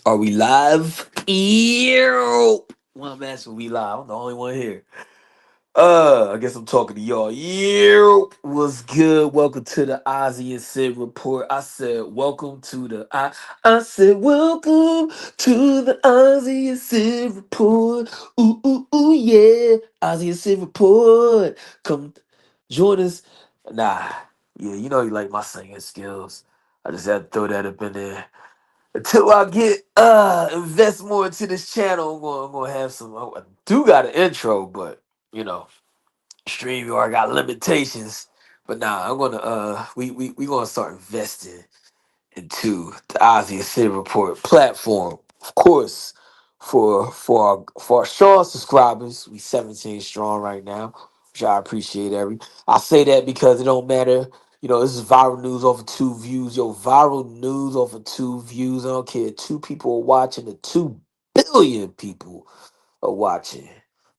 Are we live? Yo! Well, I'm asking we live. I'm the only one here. I guess I'm talking to y'all. Yo! What's good? Welcome to the Ozzy and Sid report. Welcome to the I said welcome to the Ozzy and Sid report. Ooh, yeah. Ozzy and Sid report. Come join us. Nah. Yeah, you know you like my singing skills. I just had to throw that up in there. Until I get invest more into this channel, I'm gonna have some. I do got an intro, but you know, StreamYard got limitations. But nah, I'm gonna we gonna start investing into the Ozzy and Sid Report platform. Of course, for our strong subscribers, we 17 strong right now, which I appreciate I say that because it don't matter. You know, this is viral news over 2 views. Yo, viral news over 2 views. I don't care. 2 people are watching, the 2 billion people are watching.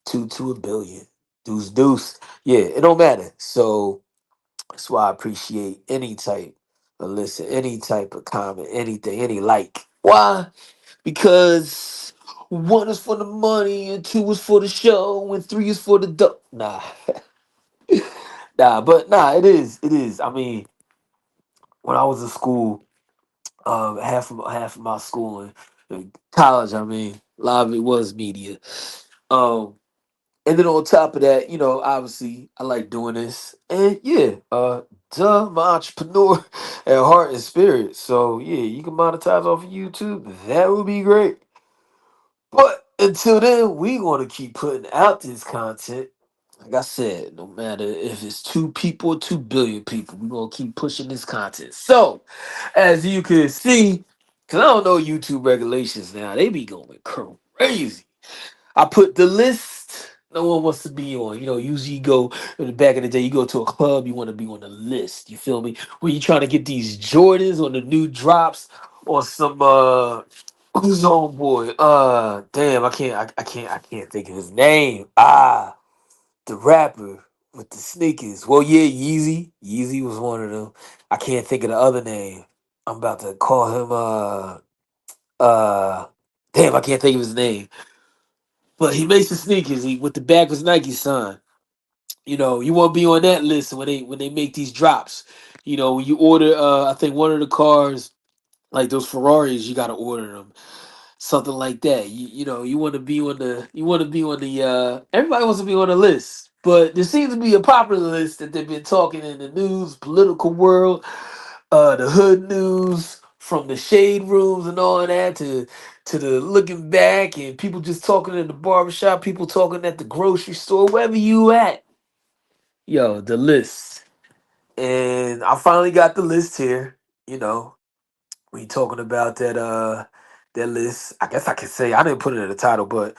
Two a billion. Deuce. Yeah, it don't matter. So that's why I appreciate any type of listen, any type of comment, anything, any like. Why? Because one is for the money, and two is for the show, and three is for the dough. Nah, it is. It is. I mean, when I was in school, half of my schooling, college, I mean, a lot of it was media. Um, And then on top of that, you know, obviously I like doing this. And yeah, duh, I'm an entrepreneur at heart and spirit. So yeah, you can monetize off of YouTube. That would be great. But until then, we want to keep putting out this content. Like I said, no matter if it's 2 people or 2 billion people, we're gonna keep pushing this content. So, as you can see, because I don't know YouTube regulations now, they be going crazy. I put the list no one wants to be on. You know, usually you go in the back of the day, you go to a club, you want to be on the list. You feel me? When you trying to get these Jordans or the new drops or some who's on boy? Damn, I can't think of his name. The rapper with the sneakers. Well, yeah, Yeezy. Yeezy was one of them. I can't think of the other name. I'm about to call him uh damn, I can't think of his name. But he makes the sneakers with the backwards Nike sign. You know, you want to be on that list when they make these drops. You know, when you order, I think one of the cars like those Ferraris, you got to order them, something like that. You know, you want to be on the. Everybody wants to be on the list, but there seems to be a popular list that they've been talking in the news, political world, the hood news, from the shade rooms and all of that to the looking back and people just talking in the barbershop, people talking at the grocery store, wherever you at. Yo, the list. And I finally got the list here. You know, we talking about that list. I guess I can say I didn't put it in the title, but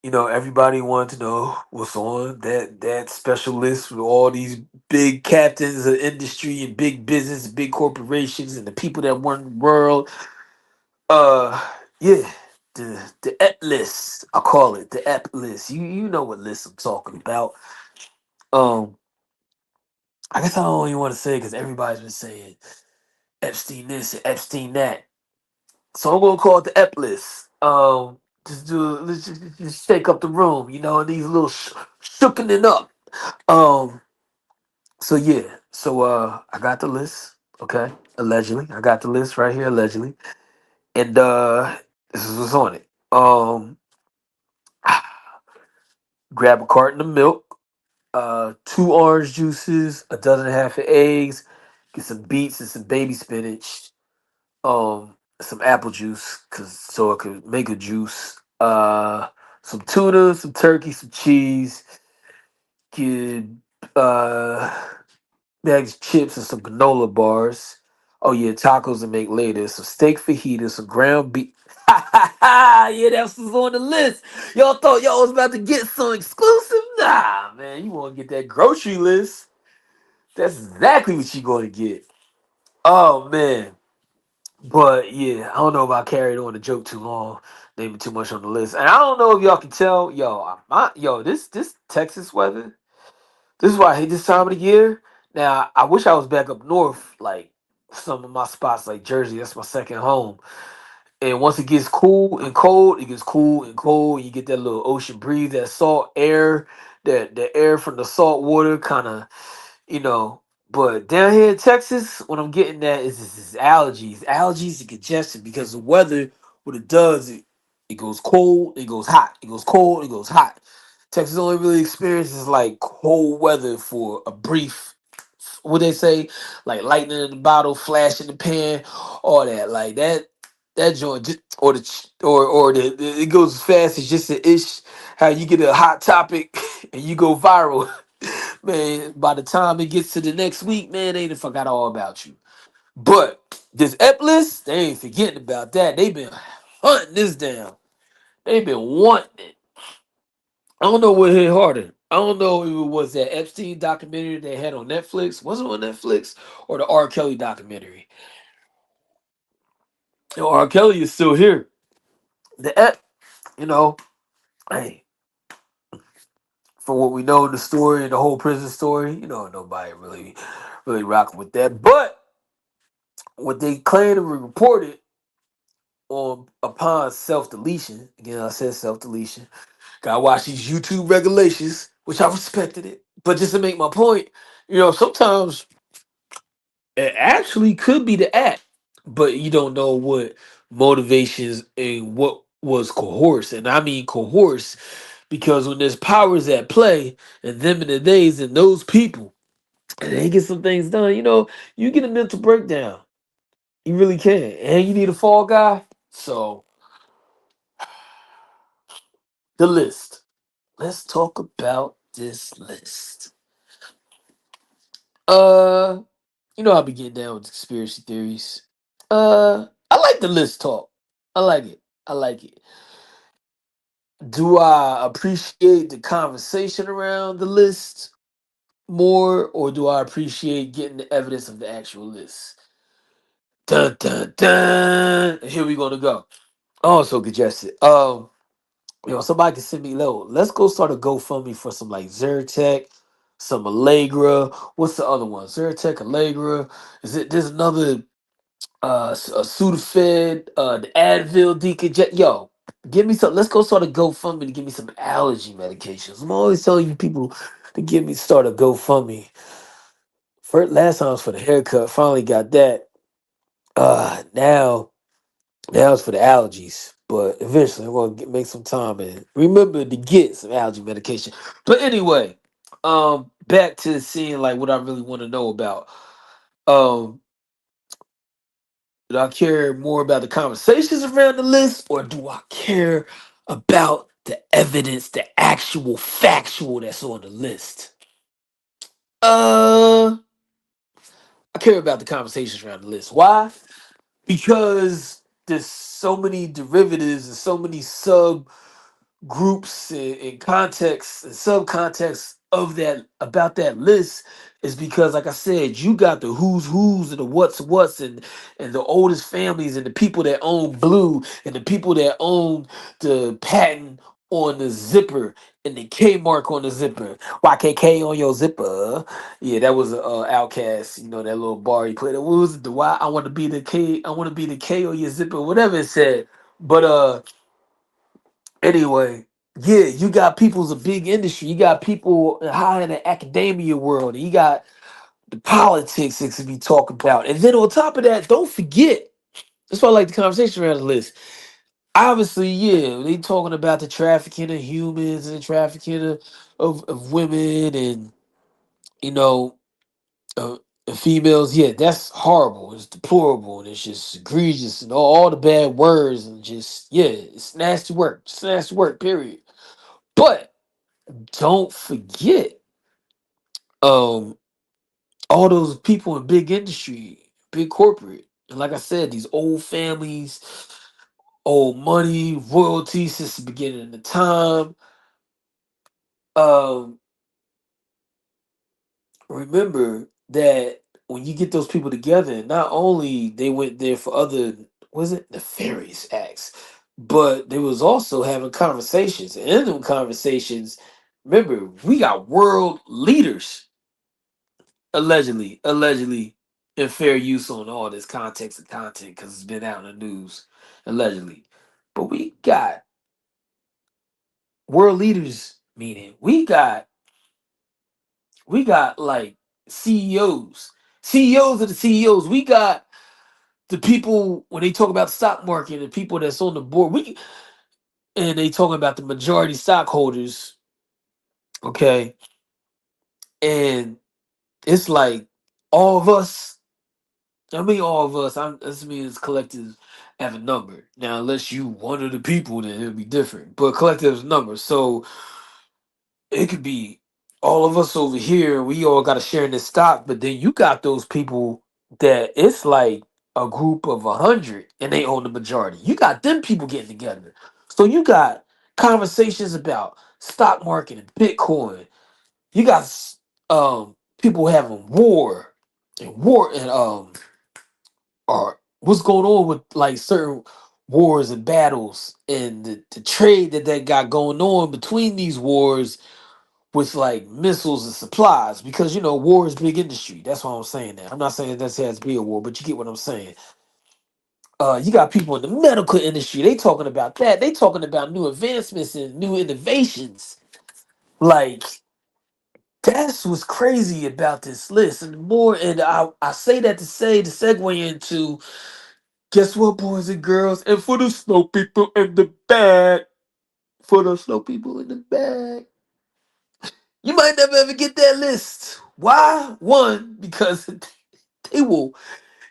everybody wanted to know what's on that special list with all these big captains of industry and big business, big corporations, and the people that run the world. Uh, yeah, the EP list. I call it the EP list. You know what list I'm talking about. Um, I guess I don't even want to say because everybody's been saying Epstein this and Epstein that. So I'm gonna call it the EP list. Let's just shake up the room. You know, these little shooking it up. Um, so yeah, I got the list. Okay, allegedly, I got the list right here, allegedly, and this is what's on it. Grab a carton of milk, 2 orange juices, a dozen and a half of eggs, get some beets and some baby spinach, some apple juice, cause so I could make a juice, some tuna, some turkey, some cheese, get bags of chips and some granola bars. Oh yeah, tacos to make later. Some steak fajitas, some ground beef. Yeah, that was on the list. Y'all thought y'all was about to get some exclusive? Nah, man, you want to get that grocery list? That's exactly what you going to get. Oh man, but yeah, I don't know if I carried on the joke too long, naming too much on the list, and I don't know if y'all can tell. This Texas weather. This is why I hate this time of the year. Now, I wish I was back up north, like some of my spots, like Jersey. That's my second home. And once it gets cool and cold, it gets cool and cold. You get that little ocean breeze, that salt air, that the air from the salt water kind of, you know. But down here in Texas, what I'm getting at is allergies and congestion because the weather, what it does, it goes cold, it goes hot, it goes cold, it goes hot. Texas only really experiences like cold weather for a brief, what they say, like lightning in the bottle, flash in the pan, all that, like that joint, or it goes as fast as just an ish. How you get a hot topic and you go viral. Man, by the time it gets to the next week, man, they done forgot all about you. But this ep list, they ain't forgetting about that. They been hunting this down. They been wanting it. I don't know what hit harder. I don't know if it was that Epstein documentary they had on Netflix. Was it on Netflix or the R. Kelly documentary? You know, R. Kelly is still here. The ep, you know, hey, from what we know in the story and the whole prison story, you know, nobody really rocking with that. But what they claimed and reported on upon self deletion. Again, I said self deletion. Gotta watch these YouTube regulations, which I respected it. But just to make my point, you know, sometimes it actually could be the act, but you don't know what motivations and what was coerced. And I mean coerced because when there's powers at play and them in the days and those people, and they get some things done, you know, you get a mental breakdown. You really can. And you need a fall guy. So the list. Let's talk about this list. Uh, you know I'll be getting down with conspiracy theories. I like the list talk. I like it. I like it. Do I appreciate the conversation around the list more, or do I appreciate getting the evidence of the actual list? Dun dun dun. Here we gonna go. Oh, so congested. You know, somebody can send me low. Let's go start a GoFundMe for some like Zyrtec, some Allegra. What's the other one? Zyrtec, Allegra. Is it? There's another a Sudafed, the Advil decongest. Yo, give me some. Let's go start a GoFundMe to give me some allergy medications. I'm always telling you people to give me start a GoFundMe. First, last time was for the haircut. Finally got that. Now it's for the allergies, but eventually I'm gonna make some time and remember to get some allergy medication. But anyway, back to seeing like what I really want to know about. Um, do I care more about the conversations around the list, or do I care about the evidence, the actual factual that's on the list? Uh, I care about the conversations around the list. Why? Because there's so many derivatives and so many sub groups and contexts and subcontexts of that about that list is because like I said, you got the who's and the what's and the oldest families and the people that own blue and the people that own the patent on the zipper and the K mark on the zipper. YKK on your zipper. Yeah, that was a outcast, you know, that little bar he played. What was it? The Y I want to be the K, I want to be the K on your zipper, whatever it said. But anyway, yeah, you got people's a big industry. You got people high in the academia world. And you got the politics that to be talked about. And then on top of that, don't forget, that's why I like the conversation around the list. Obviously, yeah, they talking about the trafficking of humans and the trafficking of women and, you know, uh, and females. Yeah, that's horrible. It's deplorable and it's just egregious and all the bad words and just, yeah, it's nasty work. It's nasty work, period. But don't forget um all those people in big industry, big corporate. And like I said, these old families, old money, royalties since the beginning of the time. Um Remember that when you get those people together, not only they went there for other, was it nefarious acts, but they was also having conversations. And in them conversations, remember, we got world leaders allegedly. and fair use on all this context and content because it's been out in the news allegedly. But we got world leaders meeting. We got like CEOs, CEOs of the CEOs. We got the people when they talk about the stock market, the people that's on the board. And they talking about the majority stockholders. Okay, and it's like all of us. I mean, all of us. This means collective have a number. Now, unless you one of the people, then it'll be different. But collective is a number, so it could be all of us over here. We all got to share in this stock, but then you got those people that it's like a group of 100, and they own the majority. You got them people getting together, so you got conversations about stock market and Bitcoin. You got people having war and or what's going on with like certain wars and battles and the trade that got going on between these wars with like missiles and supplies because war is big industry. That's why I'm saying that. I'm not saying that has to be a war, but you get what I'm saying. You got people in the medical industry. They talking about that. They talking about new advancements and new innovations. Like that's what's crazy about this list. And more, and I say that to say to segue into guess what, boys and girls, and for the slow people in the back, for the slow people in the back, you might never ever get that list. Why? One, because they will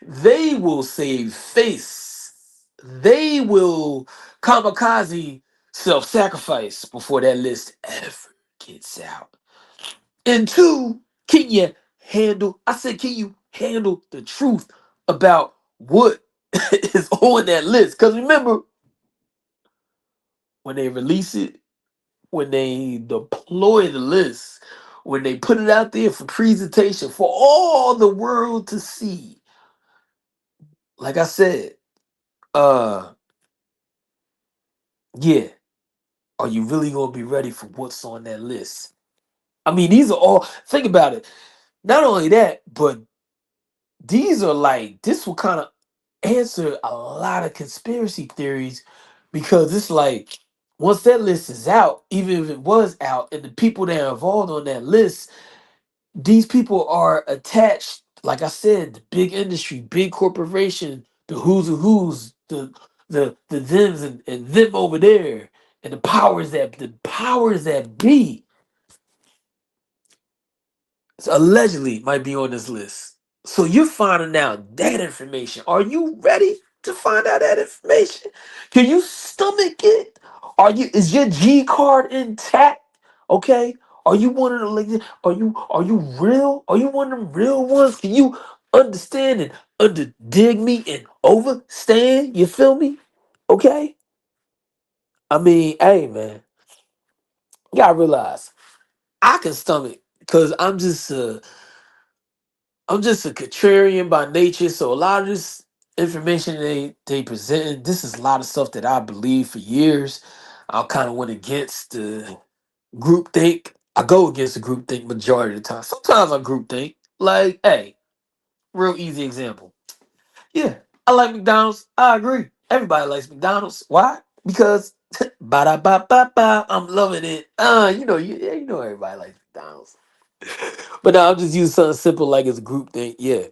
they will save face. They will kamikaze self-sacrifice before that list ever gets out. And two, can you handle? I said, can you handle the truth about what is on that list? Because remember, when they release it, when they deploy the list, when they put it out there for presentation for all the world to see, like I said, uh, yeah, are you really gonna be ready for what's on that list? I mean, these are all. Think about it. Not only that, but these are like this will kind of answer a lot of conspiracy theories because it's like once that list is out, even if it was out, and the people that are involved on that list, these people are attached. Like I said, the big industry, big corporation, the who's of who's, the thems and them over there, and the powers that be allegedly might be on this list. So you're finding out that information. Are you ready to find out that information? Can you stomach it? Is your G card intact? Okay. Are you one of the like are you real? Are you one of them real ones? Can you understand and under dig me and overstand? You feel me? Okay. I mean, hey man, you gotta realize I can stomach because I'm just a contrarian by nature, so a lot of this information they present, this is a lot of stuff that I believe for years. I kind of went against the group think. I go against the group think majority of the time. Sometimes I group think. Like, hey, real easy example. Yeah, I like McDonald's. I agree. Everybody likes McDonald's. Why? Because ba da ba ba ba. I'm loving it. Yeah, you know everybody likes McDonald's. But no, I'm just using something simple like it's a group thing. Yeah,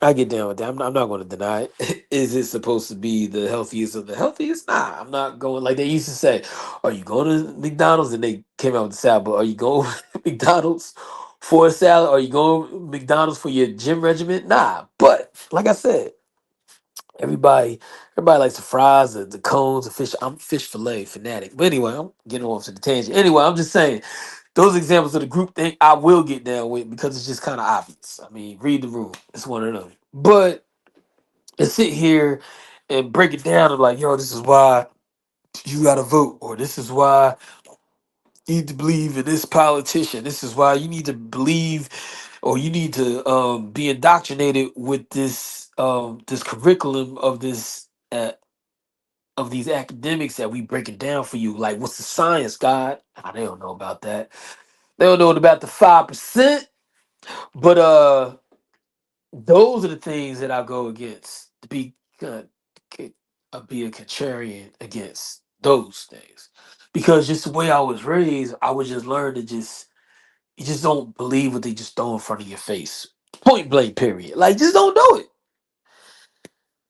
I get down with that. I'm not going to deny it. Is it supposed to be the healthiest of the healthiest? Nah, I'm not going like they used to say. Are you going to McDonald's? And they came out with the salad. But are you going to McDonald's for a salad? Are you going to McDonald's for your gym regimen? Nah. But like I said, everybody likes the fries, the cones, the fish. I'm fish fillet fanatic. But anyway, I'm getting off to the tangent. Anyway, I'm just saying those examples of the group thing I will get down with because it's just kind of obvious. I mean, read the room. It's one of them. But to sit here and break it down and like, yo, this is why you gotta vote, or this is why you need to believe in this politician. This is why you need to believe or you need to be indoctrinated with this curriculum of these academics that we break it down for you. Like, what's the science, God? Ah, they don't know about that. They don't know about the 5%. But those are the things that I go against to uh, be a contrarian against those things, because just the way I was raised, I would just learn to just you just don't believe what they just throw in front of your face, point blank, period. Like just don't do it.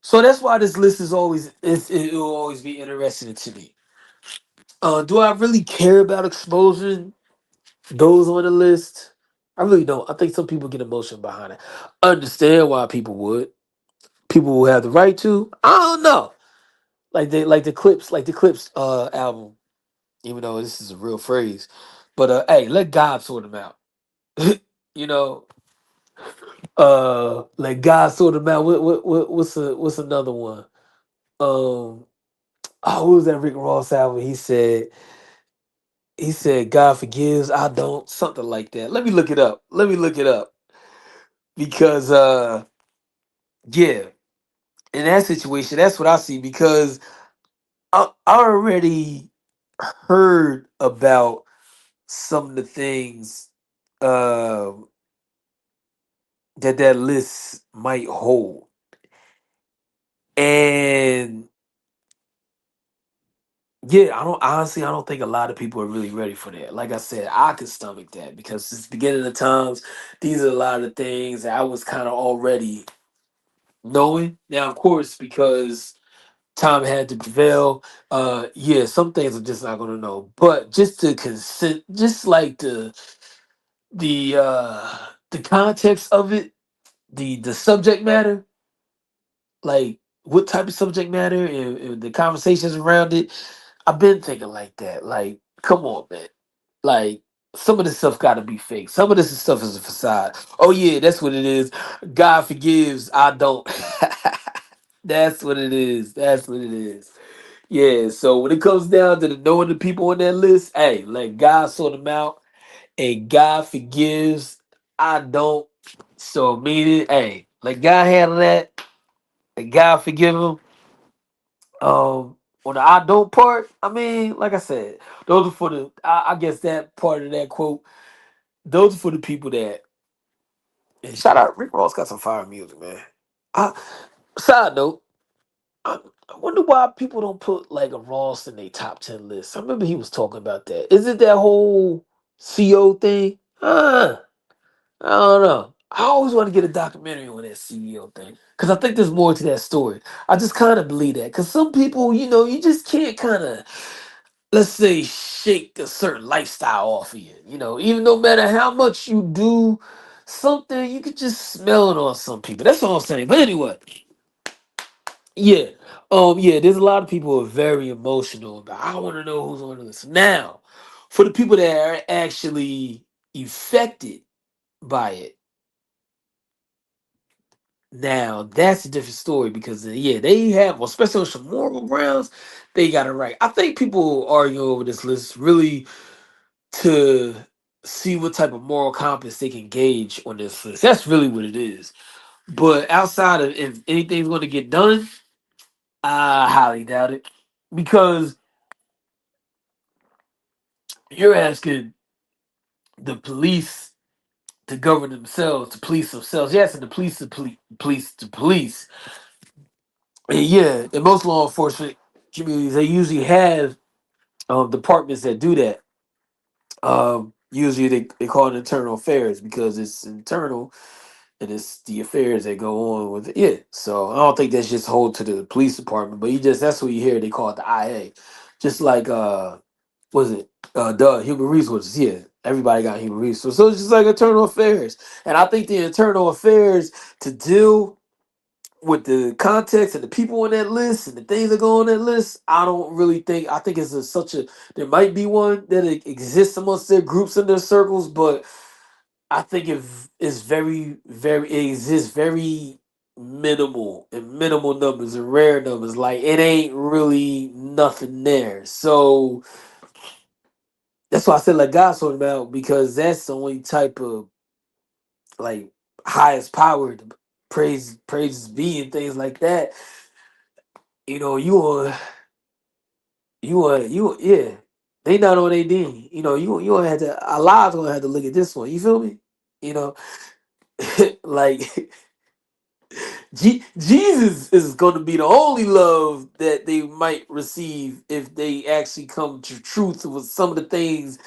So that's why this list is always it will always be interesting to me. Do I really care about exposing those on the list? I really don't. I think some people get emotion behind it. Understand why people would. People will have the right to. I don't know. Like the Clips album, even though this is a real phrase. But hey, let God sort them out. you know, let God sort them out. What's another one? Um what was that Rick Ross album? He said God forgives, I don't, something like that. Let me look it up. Let me look it up. Because yeah, in that situation, that's what I see, because I already heard about some of the things uh, that list might hold, and yeah, I don't think a lot of people are really ready for that. Like I said, I could stomach that because since the beginning of times, these are a lot of things that I was kind of already knowing. Now, of course, because time had to prevail, yeah, some things I'm just not gonna know. But just to consent, just like the context of it, the subject matter, like what type of subject matter and the conversations around it. I've been thinking like that. Like, come on, man. Like, some of this stuff got to be fake. Some of this stuff is a facade. Oh yeah, that's what it is. God forgives, I don't. That's what it is. That's what it is. Yeah. So when it comes down to the knowing the people on that list, hey, let God sort them out. And God forgives, I don't. So meaning, hey, let God handle that. Let God forgive him. On the I don't part, I mean, like I said, those are for the. I guess that part of that quote, those are for the people that. And shout out, Rick Ross got some fire music, man. I, Side note, I, I wonder why people don't put like a Ross in their top 10 list. I remember he was talking about that. Is it that whole CO thing? I don't know. I always want to get a documentary on that CEO thing because I think there's more to that story. I just kind of believe that because some people, you just can't kind of, let's say, shake a certain lifestyle off of you. Even no matter how much you do something, you could just smell it on some people. That's all I'm saying. But anyway, yeah, yeah. There's a lot of people who are very emotional about. I want to know who's on the list now. For the people that are actually affected by it. Now that's a different story because yeah, they have, well, especially on some moral grounds, they got it right. I think people argue over this list really to see what type of moral compass they can gauge on this list. That's really what it is. But outside of if anything's going to get done, I highly doubt it because you're asking the police to govern themselves, to police themselves. You're asking the police to police to police. And yeah, in most law enforcement communities, they usually have departments that do that. Usually they call it internal affairs because it's internal and it's the affairs that go on with it. Yeah. So I don't think that's just hold to the police department, but that's what you hear. They call it the IA. Just like was it human resources? Yeah. Everybody got human resources. So it's just like internal affairs. And I think the internal affairs to deal with the context and the people on that list and the things that go on that list, I don't really think. I think such a. There might be one that exists amongst their groups and their circles, but I think it's very, very. It exists very minimal in minimal numbers and rare numbers. Like it ain't really nothing there. So that's why I said like God sort them out because that's the only type of like highest power, to praises be and things like that. Yeah. They not on their D. You gonna have to our lives gonna have to look at this one. You feel me? You know, like Jesus is going to be the only love that they might receive if they actually come to truth with some of the things,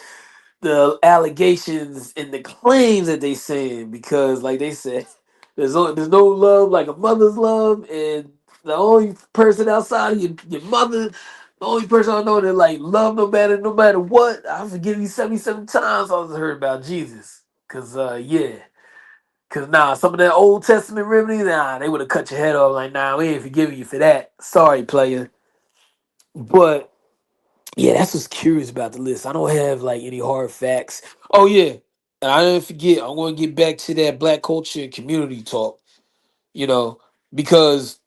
the allegations and the claims that they saying. Because, like they said, there's no love like a mother's love, and the only person outside of your mother, the only person I know that like love no matter what. I forgive you 77 times. I was heard about Jesus. Cause yeah. Cause some of that Old Testament remedies, they would have cut your head off. Like, we ain't forgiving you for that. Sorry, player. But yeah, that's what's curious about the list. I don't have like any hard facts. Oh yeah, and I didn't forget. I'm going to get back to that black culture and community talk. You know, because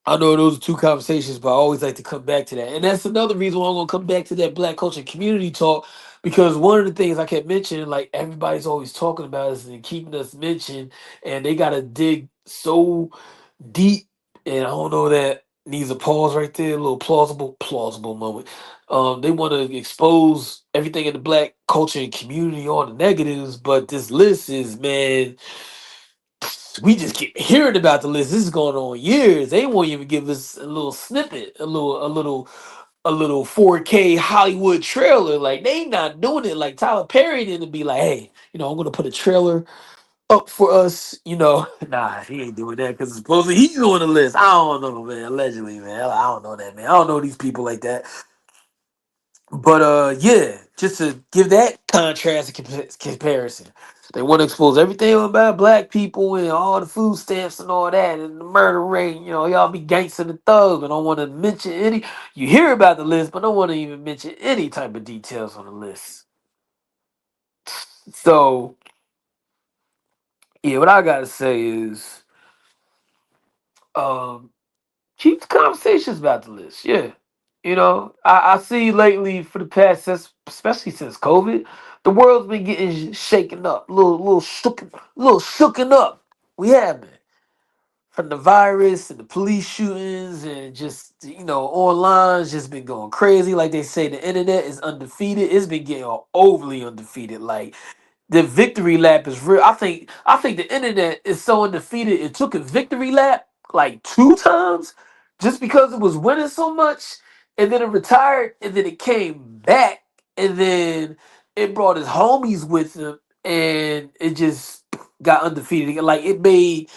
I know those are two conversations, but I always like to come back to that. And that's another reason why I'm gonna come back to that black culture and community talk. Because one of the things I kept mentioning, like everybody's always talking about is and keeping us mentioned, and they gotta dig so deep. And I don't know that needs a pause right there, a little plausible moment. They want to expose everything in the black culture and community, all the negatives, but this list is, man, we just keep hearing about the list. This is going on years. They won't even give us a little snippet, a little 4K Hollywood trailer. Like they not doing it. Like Tyler Perry didn't be like, hey, I'm gonna put a trailer up for us. Nah, he ain't doing that because supposedly he's on the list. I don't know, man. Allegedly, man. I don't know that, man. I don't know these people like that. But yeah, just to give that contrast and comparison, they want to expose everything about black people and all the food stamps and all that and the murder rate. Y'all be gangster and thug, and don't want to mention any. You hear about the list, but don't want to even mention any type of details on the list. So yeah, what I gotta say is, um, keep the conversations about the list. Yeah. I see lately for the past, especially since COVID, the world's been getting shaken up, little shooken up. We have been from the virus and the police shootings and just online's just been going crazy. Like they say, the internet is undefeated. It's been getting overly undefeated. Like the victory lap is real. I think the internet is so undefeated. It took a victory lap like two times just because it was winning so much, and then it retired, and then it came back, and then it brought his homies with him, and it just got undefeated. Like it made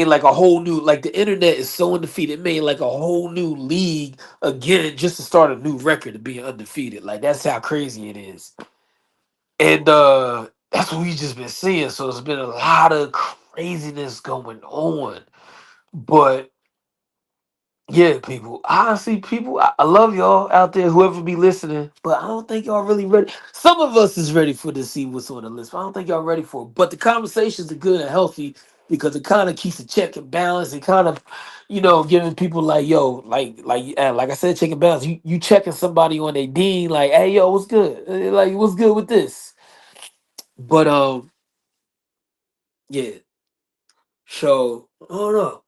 like a whole new, like the internet is so undefeated. It made like a whole new league again just to start a new record of being undefeated. Like that's how crazy it is. And that's what we just been seeing. So it's been a lot of craziness going on. But yeah, people, honestly, people, I love y'all out there, whoever be listening, but I don't think y'all really ready. Some of us is ready for to see what's on the list, but I don't think y'all ready for it. But the conversations are good and healthy because it kind of keeps a check and balance and kind of, giving people like, yo, like I said, check and balance. You checking somebody on their dean, like, hey, yo, what's good? Like, what's good with this? But yeah. So I don't know.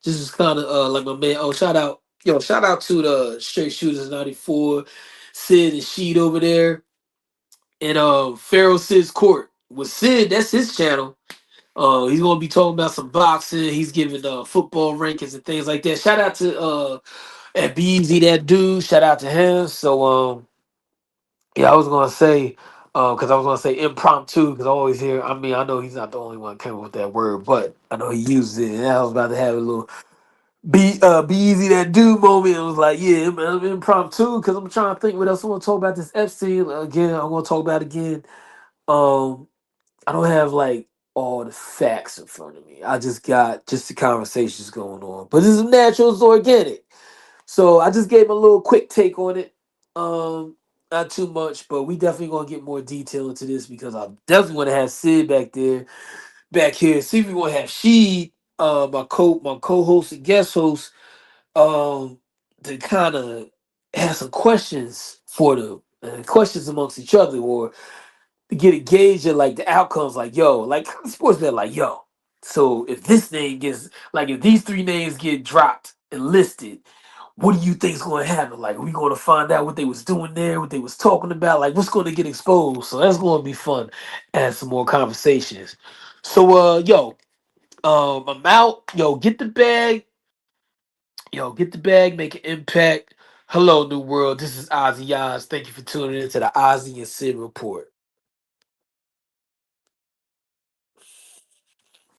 This is kind of like my man. Oh, shout out to the Straight Shooters '94, Sid and Sheed over there, and Pharaoh Sid's Court with Sid. That's his channel. He's gonna be talking about some boxing. He's giving football rankings and things like that. Shout out to at Beezy, that dude. Shout out to him. So yeah, I was gonna say, because I was gonna say impromptu, because I always hear. I mean, I know he's not the only one coming with that word, but I know he uses it. And I was about to have a little be easy that dude moment. It was like, yeah, impromptu, because I'm trying to think what else I want to talk about this Epstein again. I want to talk about it again. Um, I don't have like all the facts in front of me. I just got just the conversations going on, but this is natural, it's organic. So I just gave a little quick take on it. Not too much, but we definitely gonna get more detail into this because I definitely want to have Sid back here. See if we want to have She, my co-host and guest host, to kind of have some questions for them, questions amongst each other, or to get a gauge of like the outcomes. Like, yo, like sports bet, like, yo. So if this name gets like if these three names get dropped and listed, what do you think's going to happen? Like, we going to find out what they was doing there, what they was talking about, like what's going to get exposed. So that's going to be fun and some more conversations. So yo, I'm out. Yo, get the bag. Yo, get the bag, make an impact. Hello, New World. This is Ozzy Oz. Thank you for tuning in to the Ozzy and Sid Report.